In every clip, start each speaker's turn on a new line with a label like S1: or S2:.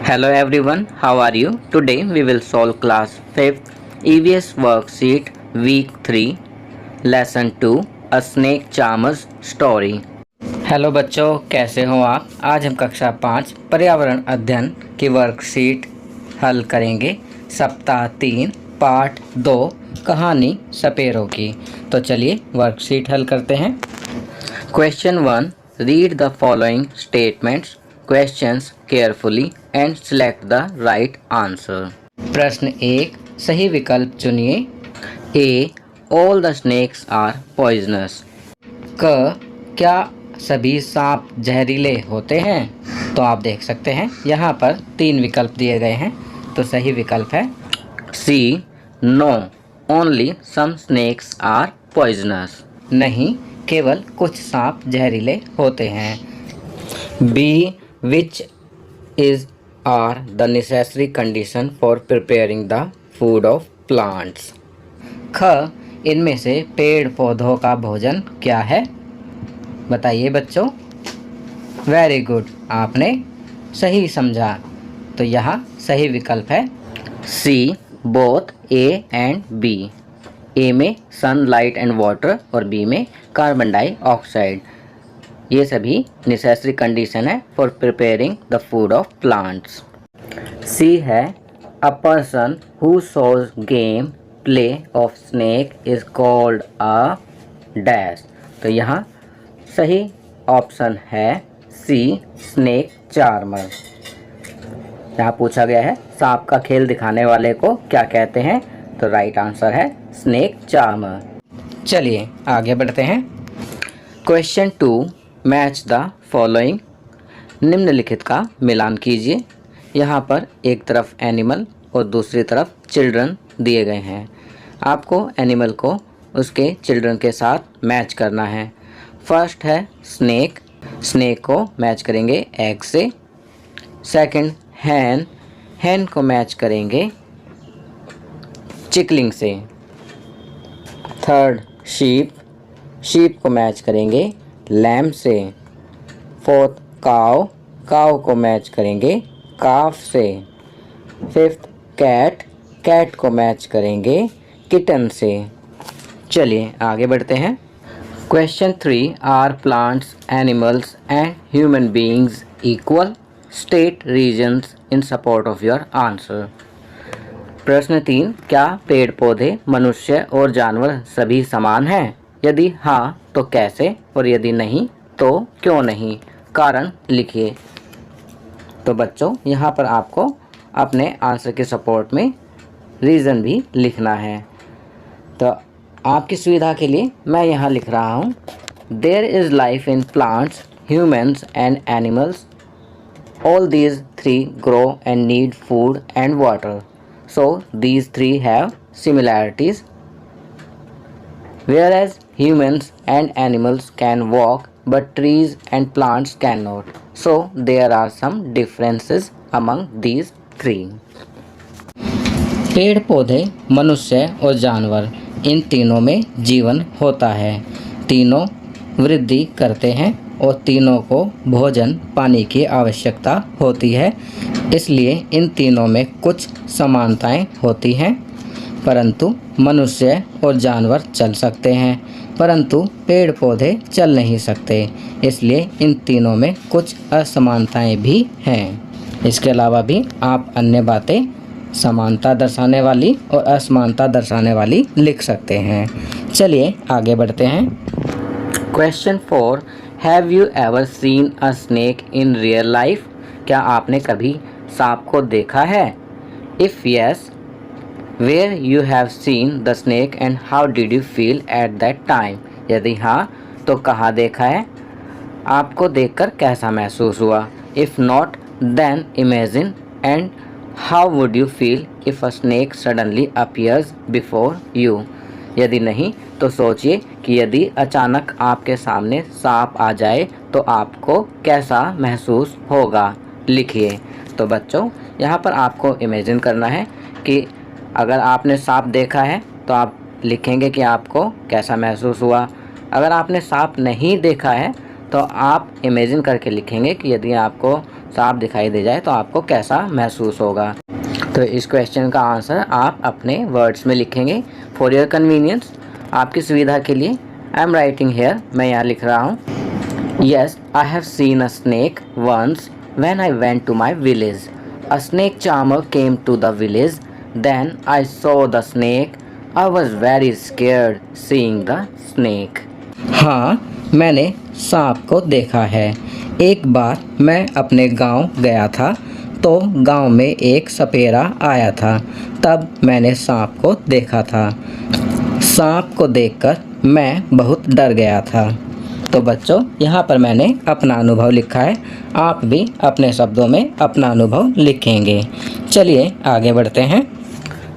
S1: Hello everyone, how are you? Today we will solve class 5th EVS worksheet week 3 lesson 2 A snake charmer's story। Hello बच्चों, कैसे हो आप? आज हम कक्षा 5 पर्यावरण अध्ययन की वर्कशीट हल करेंगे। सप्ताह 3 पाठ 2 कहानी सपेरों की। तो चलिए वर्कशीट हल करते हैं। Question 1, read the following statements questions carefully and select the right answer. प्रश्न 1, सही विकल्प चुनिए। A, all the snakes are poisonous. क, क्या सभी सांप जहरीले होते हैं? तो आप देख सकते हैं यहाँ पर 3 विकल्प दिए गए हैं, तो सही विकल्प है C, no, only some snakes are poisonous. नहीं, केवल कुछ सांप जहरीले होते हैं। B, which is are the necessary condition for preparing the food of plants. ख, इनमें से पेड़ पौधों का भोजन क्या है? बताइए बच्चों। वेरी गुड, आपने सही समझा। तो यहाँ सही विकल्प है C, both A and B. A में सनलाइट एंड वाटर और बी में कार्बन डाइऑक्साइड। ये सभी नेसेसरी कंडीशन है for preparing the food of plants. C है a person who shows game play of snake is called a dash. तो यहाँ सही ऑप्शन है सी, स्नेक चार्मर। यहाँ पूछा गया है सांप का खेल दिखाने वाले को क्या कहते हैं? तो राइट आंसर है स्नेक चार्मर। चलिए आगे बढ़ते हैं। Question 2, match the following. निम्नलिखित का मिलान कीजिए। यहाँ पर एक तरफ एनिमल और दूसरी तरफ चिल्ड्रन दिए गए हैं। आपको एनिमल को उसके चिल्ड्रन के साथ मैच करना है। फर्स्ट है स्नेक, स्नेक को मैच करेंगे एग से। सेकंड हैन, हैन को मैच करेंगे चिकलिंग से। थर्ड शीप, शीप को मैच करेंगे लैम्ब से। फोर्थ काव, काव को मैच करेंगे काफ से। फिफ्थ कैट, कैट को मैच करेंगे किटन से। चलिए आगे बढ़ते हैं। Question 3, are plants animals and human beings equal? State reasons in support of your answer. प्रश्न 3, क्या पेड़ पौधे मनुष्य और जानवर सभी समान हैं? यदि हाँ तो कैसे, और यदि नहीं तो क्यों नहीं? कारण लिखिए। तो बच्चों यहाँ पर आपको अपने आंसर के सपोर्ट में रीज़न भी लिखना है। तो आपकी सुविधा के लिए मैं यहाँ लिख रहा हूँ, there is life in plants, humans and animals. All these three grow and need food and water. So these three have similarities. Whereas humans and animals can walk, but trees and plants cannot. So there are some differences among these three. पेड़ पौधे, मनुष्य और जानवर, इन तीनों में जीवन होता है। तीनों वृद्धि करते हैं और तीनों को भोजन पानी की आवश्यकता होती है। इसलिए इन तीनों में कुछ समानताएं होती हैं। परंतु मनुष्य और जानवर चल सकते हैं, परंतु पेड़ पौधे चल नहीं सकते। इसलिए इन तीनों में कुछ असमानताएं भी हैं। इसके अलावा भी आप अन्य बातें समानता दर्शाने वाली और असमानता दर्शाने वाली लिख सकते हैं। चलिए आगे बढ़ते हैं। Question 4, have you ever seen a snake in real life? क्या आपने कभी सांप को देखा है? If yes, where you have seen the snake and how did you feel at that time? यदि हाँ तो कहाँ देखा है? आपको देखकर कैसा महसूस हुआ? If not, then imagine and how would you feel if a snake suddenly appears before you? यदि नहीं तो सोचिए कि यदि अचानक आपके सामने सांप आ जाए तो आपको कैसा महसूस होगा। लिखिए। तो बच्चों यहाँ पर आपको इमेजिन करना है कि अगर आपने सांप देखा है तो आप लिखेंगे कि आपको कैसा महसूस हुआ। अगर आपने सांप नहीं देखा है तो आप इमेजिन करके लिखेंगे कि यदि आपको सांप दिखाई दे जाए तो आपको कैसा महसूस होगा। तो इस क्वेश्चन का आंसर आप अपने वर्ड्स में लिखेंगे। फॉर योर कन्वीनियंस, आपकी सुविधा के लिए आई एम राइटिंग हेयर, मैं यहाँ लिख रहा हूँ। Yes, I have seen a snake once when I went to my village. A snake charmer came to the village, then I saw the snake. I was very scared seeing the snake. हाँ, मैंने सांप को देखा है। एक बार मैं अपने गांव गया था तो गांव में एक सपेरा आया था, तब मैंने सांप को देखा था। सांप को देखकर मैं बहुत डर गया था। तो बच्चों, यहाँ पर मैंने अपना अनुभव लिखा है, आप भी अपने शब्दों में अपना अनुभव लिखेंगे। चलिए आगे बढ़ते हैं।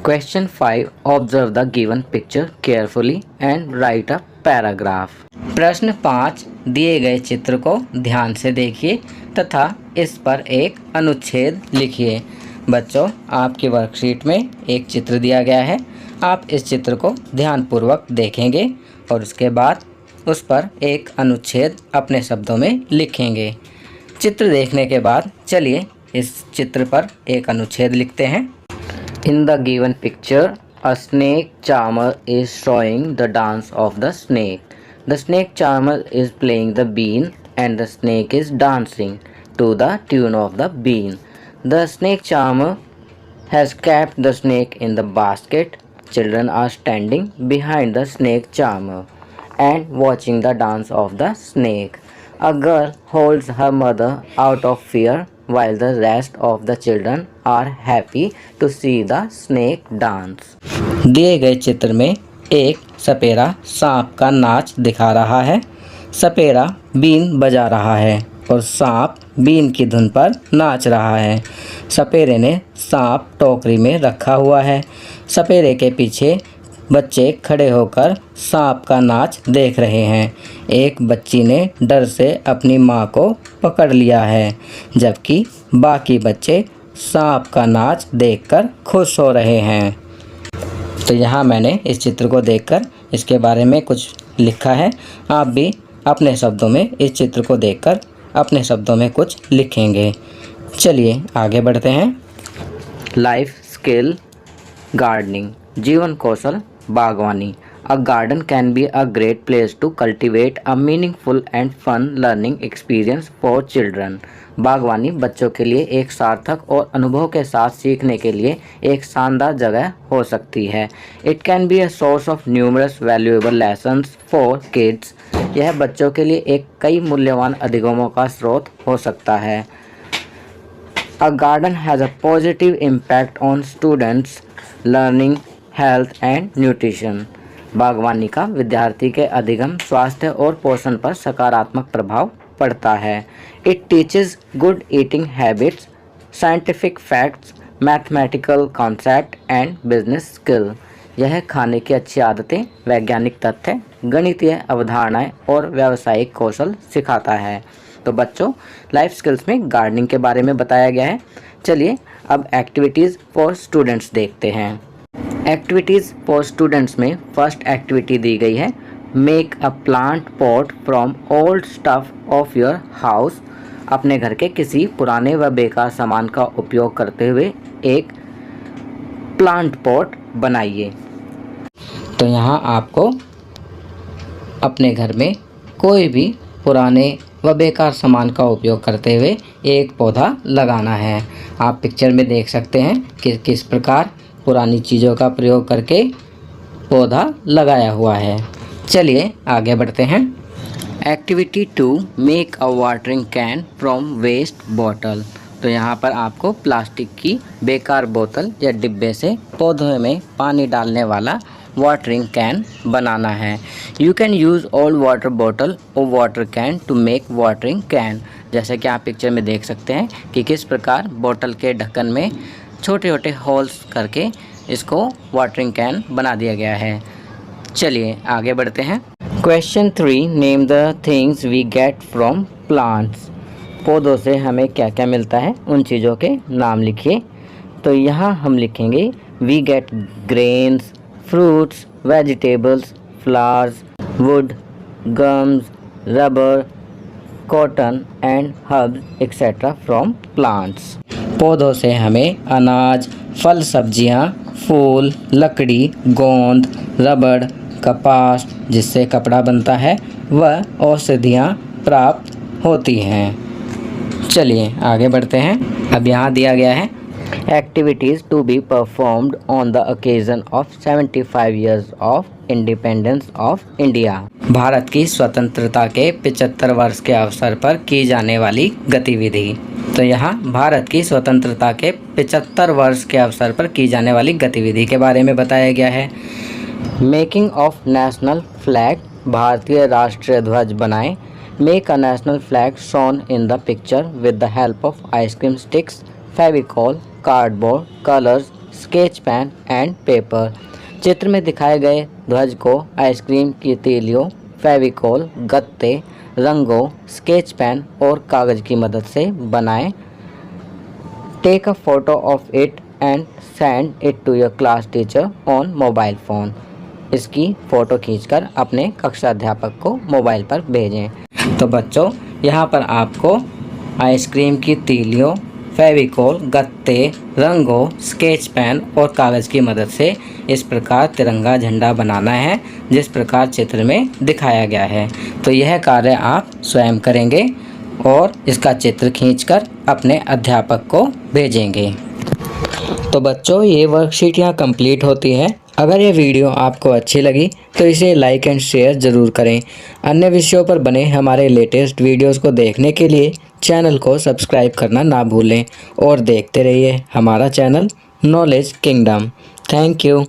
S1: Question 5, observe the given picture carefully and right a paragraph. प्रश्न 5, दिए गए चित्र को ध्यान से देखिए तथा इस पर एक अनुच्छेद लिखिए। बच्चों, आपकी वर्कशीट में एक चित्र दिया गया है, आप इस चित्र को ध्यानपूर्वक देखेंगे और उसके बाद उस पर एक अनुच्छेद अपने शब्दों में लिखेंगे। चित्र देखने के बाद चलिए इस चित्र पर एक अनुच्छेद लिखते हैं। In the given picture a snake charmer is showing the dance of the snake. The snake charmer is playing the bean and the snake is dancing to the tune of the bean. The snake charmer has kept the snake in the basket. Children are standing behind the snake charmer and watching the dance of the snake. A girl holds her mother out of fear while the rest of the children are happy to see the snake dance. दिए गए चित्र में एक सपेरा सांप का नाच दिखा रहा है। सपेरा बीन बजा रहा है और सांप बीन की धुन पर नाच रहा है। सपेरे ने सांप टोकरी में रखा हुआ है। सपेरे के पीछे बच्चे खड़े होकर सांप का नाच देख रहे हैं। एक बच्ची ने डर से अपनी माँ को पकड़ लिया है, जबकि बाकी बच्चे सांप का नाच देखकर खुश हो रहे हैं। तो यहाँ मैंने इस चित्र को देखकर इसके बारे में कुछ लिखा है, आप भी अपने शब्दों में इस चित्र को देखकर अपने शब्दों में कुछ लिखेंगे। चलिए आगे बढ़ते हैं। लाइफ स्किल गार्डनिंग, जीवन कौशल बागवानी। A garden can be a great place to cultivate a meaningful and fun learning experience for children. बागवानी बच्चों के लिए एक सार्थक और अनुभव के साथ सीखने के लिए एक शानदार जगह हो सकती है। It can be a source of numerous valuable lessons for kids. यह बच्चों के लिए एक कई मूल्यवान अधिगमों का स्रोत हो सकता है। A garden has a positive impact on students learning, health and nutrition. बागवानी का विद्यार्थी के अधिगम, स्वास्थ्य और पोषण पर सकारात्मक प्रभाव पड़ता है। It teaches good eating habits, scientific facts, mathematical concept and business skill. यह खाने की अच्छी आदतें, वैज्ञानिक तथ्य, गणितीय अवधारणाएं और व्यावसायिक कौशल सिखाता है। तो बच्चों, लाइफ स्किल्स में गार्डनिंग के बारे में बताया गया है। चलिए अब एक्टिविटीज़ फॉर स्टूडेंट्स देखते हैं। एक्टिविटीज़ फॉर स्टूडेंट्स में फर्स्ट एक्टिविटी दी गई है, make a plant pot from old stuff of your house. अपने घर के किसी पुराने व बेकार सामान का उपयोग करते हुए एक प्लांट पॉट बनाइए। तो यहाँ आपको अपने घर में कोई भी पुराने व बेकार सामान का उपयोग करते हुए एक पौधा लगाना है। आप पिक्चर में देख सकते हैं कि किस प्रकार पुरानी चीज़ों का प्रयोग करके पौधा लगाया हुआ है। चलिए आगे बढ़ते हैं। Activity 2, make a watering can from waste bottle. तो यहाँ पर आपको प्लास्टिक की बेकार बोतल या डिब्बे से पौधों में पानी डालने वाला वाटरिंग कैन बनाना है। You can use old water bottle और water can to make watering can. जैसे कि आप पिक्चर में देख सकते हैं कि किस प्रकार बोतल के ढक्कन में छोटे छोटे होल्स करके इसको वाटरिंग कैन बना दिया गया है। चलिए आगे बढ़ते हैं। Question 3, name the things we get from plants. पौधों से हमें क्या क्या मिलता है, उन चीज़ों के नाम लिखिए। तो यहाँ हम लिखेंगे we get grains, fruits, vegetables, flowers, wood, gums, rubber, cotton and herbs etc. from plants. पौधों से हमें अनाज, फल, सब्जियां, फूल, लकड़ी, गोंद, रबड़, कपास जिससे कपड़ा बनता है व औषधियाँ प्राप्त होती हैं। चलिए आगे बढ़ते हैं। अब यहाँ दिया गया है activities to be performed on the occasion of 75 years of independence of India. भारत की स्वतंत्रता के 75 वर्ष के अवसर पर की जाने वाली गतिविधि। तो यहाँ भारत की स्वतंत्रता के 75 वर्ष के अवसर पर की जाने वाली गतिविधि के बारे में बताया गया है। मेकिंग ऑफ नेशनल फ्लैग, भारतीय राष्ट्रीय ध्वज बनाएं। Make a national flag shown in the picture with the help of ice cream sticks, Fevicol, cardboard, colours, sketch pen and paper. चित्र में दिखाए गए ध्वज को आइसक्रीम की तीलियों, फेविकॉल, गत्ते, रंगों, स्केच पेन और कागज़ की मदद से बनाएं। Take a photo of it and send it to your class teacher on mobile phone. इसकी फ़ोटो खींचकर अपने कक्षा अध्यापक को मोबाइल पर भेजें। तो बच्चों, यहाँ पर आपको आइसक्रीम की तीलियों, फेविकोल, गत्ते, रंगों, स्केच पेन और कागज़ की मदद से इस प्रकार तिरंगा झंडा बनाना है जिस प्रकार चित्र में दिखाया गया है। तो यह कार्य आप स्वयं करेंगे और इसका चित्र खींचकर अपने अध्यापक को भेजेंगे। तो बच्चों, ये वर्कशीट यहाँ कंप्लीट होती है। अगर ये वीडियो आपको अच्छी लगी तो इसे लाइक एंड शेयर ज़रूर करें। अन्य विषयों पर बने हमारे लेटेस्ट वीडियोस को देखने के लिए चैनल को सब्सक्राइब करना ना भूलें और देखते रहिए हमारा channel knowledge kingdom. Thank you.